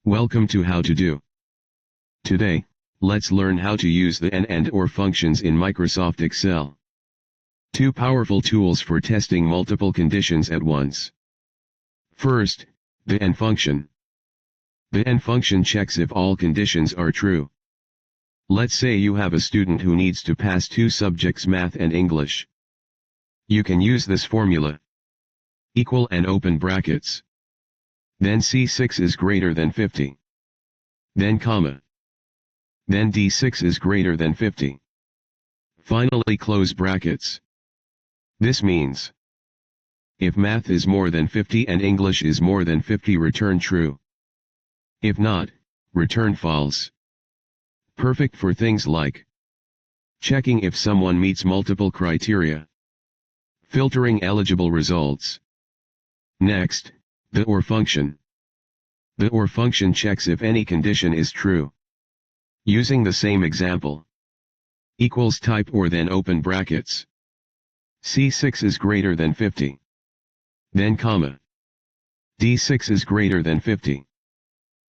Welcome to How to Do. Today, let's learn how to use the and/or functions in Microsoft Excel. Two powerful tools for testing multiple conditions at once. First, the and function. The and function checks if all conditions are true. Let's say you have a student who needs to pass two subjects, math and English. You can use this formula. Equal and open brackets. Then C6 is greater than 50. Then comma. Then D6 is greater than 50. Finally close brackets. This means, if math is more than 50 and English is more than 50, return true. If not, return false. Perfect for things like checking if someone meets multiple criteria, filtering eligible results. Next, the or function. The or function checks if any condition is true. Using the same example. Equals type or then open brackets. C6 is greater than 50. Then comma. D6 is greater than 50.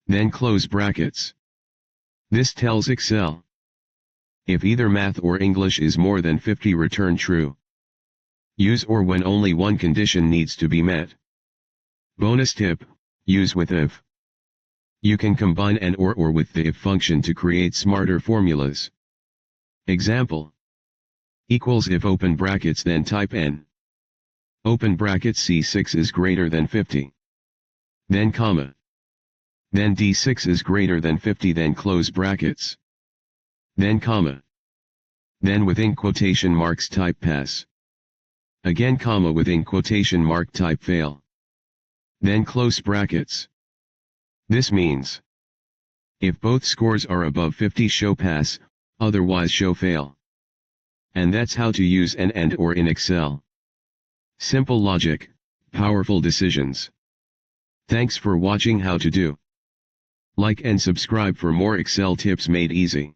Then close brackets. This tells Excel, if either math or English is more than 50, return true. Use or when only one condition needs to be met. Bonus tip, use with if. You can combine and or with the if function to create smarter formulas. Example. Equals if open brackets then type n. Open brackets C6 is greater than 50. Then comma. Then D6 is greater than 50, then close brackets. Then comma. Then within quotation marks type pass. Again comma within quotation mark type fail. Then close brackets. This means, if both scores are above 50, show pass, otherwise show fail. And that's how to use an and or in Excel. Simple logic, powerful decisions. Thanks for watching How to Do. Like and subscribe for more Excel tips made easy.